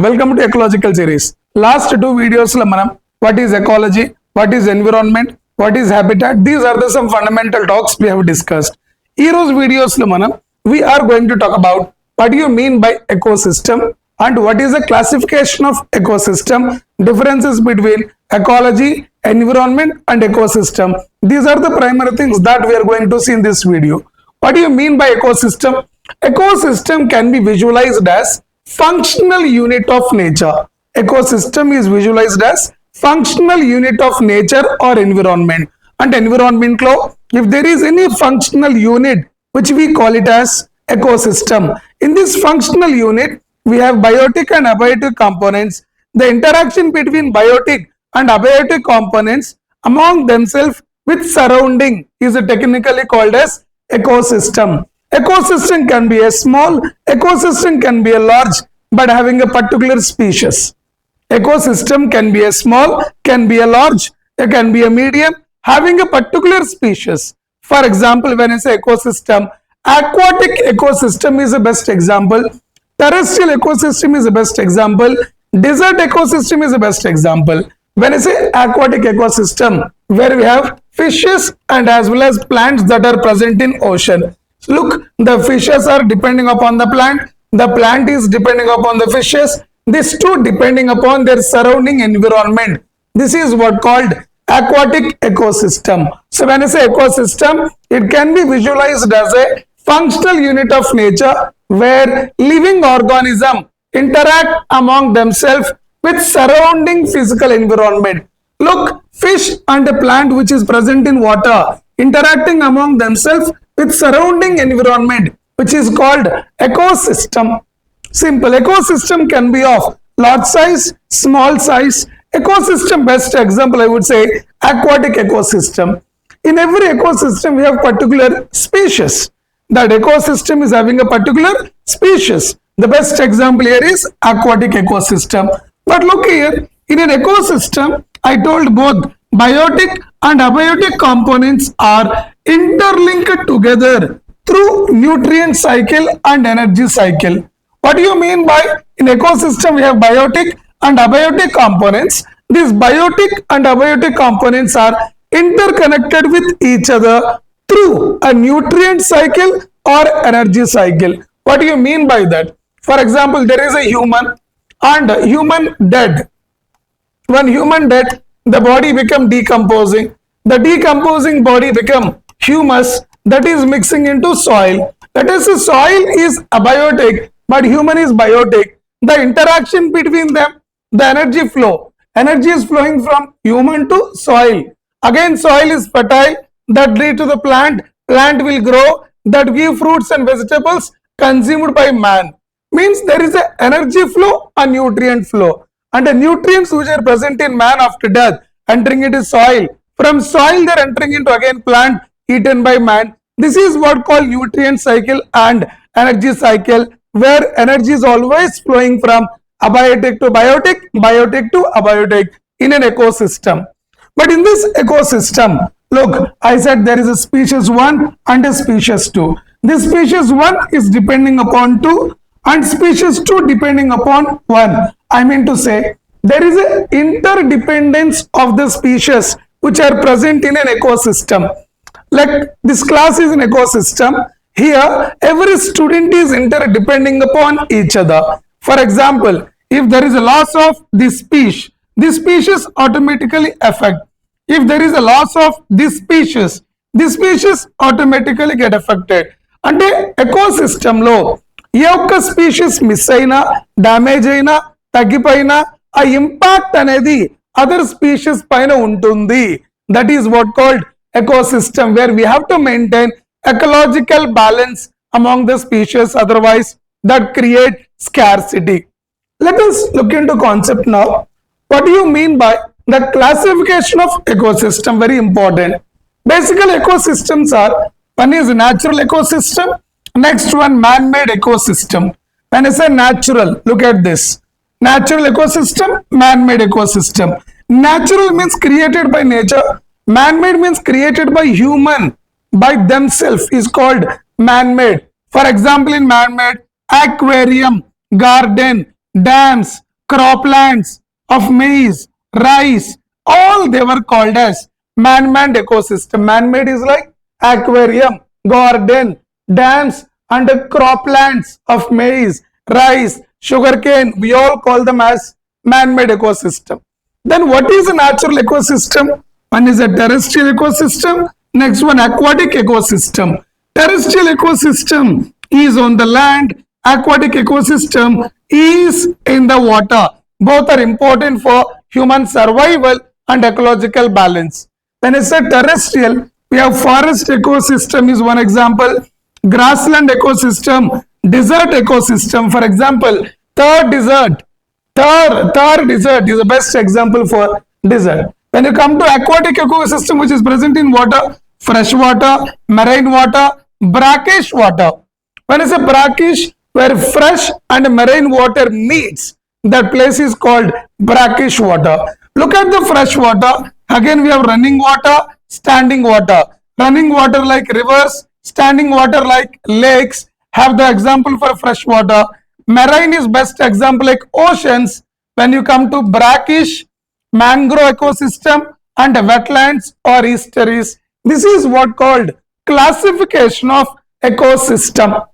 Welcome to Ecological series. Last two videos lo manam what is ecology, what is environment, what is habitat. These are the some fundamental talks we have discussed. Ee roju videos lo manam we are going to talk about what do you mean by ecosystem and what is the classification of ecosystem, differences between ecology, environment and ecosystem. These are the primary things that we are going to see in this video. What do you mean by ecosystem? Ecosystem can be visualized as functional unit of nature. Ecosystem is visualized as functional unit of nature or environment. And environment law, if there is any functional unit which we call it as ecosystem. In this functional unit, we have biotic and abiotic components. The interaction between biotic and abiotic components among themselves with surrounding is technically called as ecosystem. Ecosystem can be a small, ecosystem can be a large, but having a particular species. Ecosystem can be a small, can be a large, it can be a medium, having a particular species. For example, when I say ecosystem, aquatic ecosystem is the best example, terrestrial ecosystem is the best example, desert ecosystem is the best example. When I say aquatic ecosystem, where we have fishes and as well as plants that are present in ocean. Look, the fishes are depending upon the plant is depending upon the fishes, these two depending upon their surrounding environment. This is what called aquatic ecosystem. So when I say ecosystem, it can be visualized as a functional unit of nature where living organisms interact among themselves with surrounding physical environment. Look, fish and a plant which is present in water interacting among themselves with surrounding environment, which is called ecosystem. Simple. Ecosystem can be of large size, small size. Ecosystem best example I would say aquatic ecosystem. In every ecosystem we have particular species. That ecosystem is having a particular species. The best example here is aquatic ecosystem. But look here, in an ecosystem, I told both biotic and abiotic components are interlinked together through nutrient cycle and energy cycle. What do you mean by in ecosystem we have biotic and abiotic components? These biotic and abiotic components are interconnected with each other through a nutrient cycle or energy cycle. What do you mean by that? For example, there is a human and human dead. When human dead, the body become decomposing. The decomposing body become humus that is mixing into soil. That is, the soil is abiotic, but human is biotic. The interaction between them, the energy flow. Energy is flowing from human to soil. Again, soil is fertile, that lead to the plant. Plant will grow, that give fruits and vegetables consumed by man. Means there is an energy flow and nutrient flow. And the nutrients which are present in man after death entering into soil. From soil they are entering into again plant eaten by man. This is what called nutrient cycle and energy cycle, where energy is always flowing from abiotic to biotic, biotic to abiotic in an ecosystem. But in this ecosystem, look, I said there is a species 1 and a species 2. This species 1 is depending upon 2 and species 2 depending upon 1. I mean to say, there is an interdependence of the species which are present in an ecosystem. Like this class is an ecosystem. Here, every student is interdepending upon each other. For example, if there is a loss of this species automatically affect. If there is a loss of this species automatically get affected. And ecosystem lo, ఏ ఒక్క species miss అయినా damage అయినా తగ్గిపోయినా ఆ impact అనేది other species పైన ఉంటుంది. That is what called ecosystem, where we have to maintain ecological balance among the species, otherwise that create scarcity. Let us look into concept now. What do you mean by the classification of ecosystem? Very important. Basically ecosystems are, one is natural ecosystem, next one man-made ecosystem. When I say natural, look at this. Natural ecosystem, man-made ecosystem. Natural means created by nature. Man-made means created by human, by themselves, is called man-made. For example, in man-made, aquarium, garden, dams, croplands of maize, rice, all they were called as man-made ecosystem. Man-made is like aquarium, garden, dams, and croplands of maize, rice, sugarcane. We all call them as man-made ecosystem. Then what is a natural ecosystem? One is a terrestrial ecosystem. Next one, aquatic ecosystem. Terrestrial ecosystem is on the land. Aquatic ecosystem is in the water. Both are important for human survival and ecological balance. When I say terrestrial, we have forest ecosystem is one example. Grassland ecosystem, desert ecosystem. For example, Thar Desert is the best example for desert. When you come to aquatic ecosystem, which is present in water, fresh water, marine water, brackish water. When I say brackish, where fresh and marine water meets, that place is called brackish water. Look at the fresh water. Again, we have running water, standing water. Running water like rivers, standing water like lakes. Have the example for fresh water. Marine is best example like oceans. When you come to brackish, mangrove ecosystem and wetlands or estuaries. This is what called classification of ecosystem.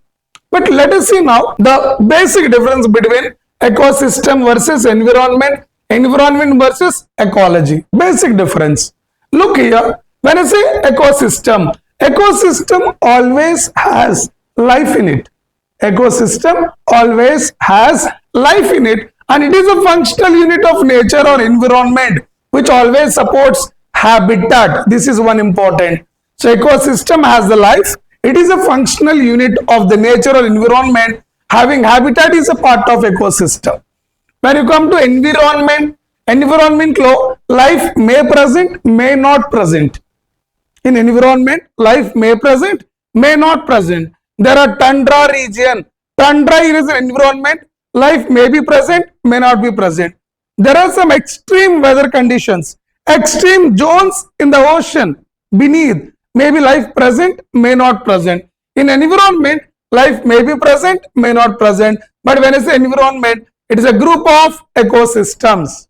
But let us see now the basic difference between ecosystem versus environment, environment versus ecology. Basic difference. Look here, when I say ecosystem, ecosystem always has life in it. Ecosystem always has life in it, and it is a functional unit of nature or environment which always supports habitat. This is one important. So ecosystem has the life. It is a functional unit of the nature or environment. Having habitat is a part of ecosystem. When you come to environment law, life may present, may not present. In environment, life may present, may not present. There are tundra region. Tundra is an environment. Life may be present, may not be present. There are some extreme weather conditions. Extreme zones in the ocean beneath. Maybe life present, may not present. In environment, life may be present, may not present. But when I say environment, it is a group of ecosystems.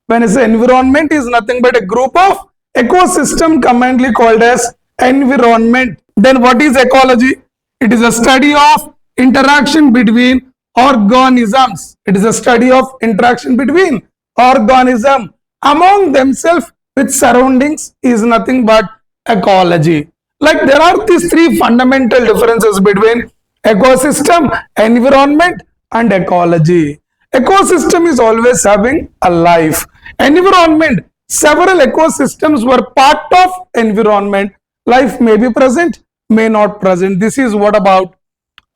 When I say environment is nothing but a group of ecosystem commonly called as environment. Then what is ecology? It is a study of interaction between organisms. It is a study of interaction between organisms among themselves with surroundings is nothing but ecology. Like there are these three fundamental differences between ecosystem, environment and ecology. Ecosystem is always having a life. Environment, several ecosystems were part of environment. Life may be present, may not present. This is what about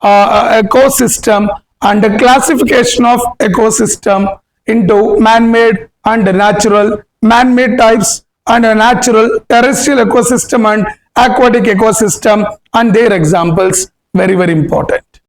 ecosystem and the classification of ecosystem into man-made and natural. Man-made types and a natural, terrestrial ecosystem and aquatic ecosystem and their examples. Very, very important.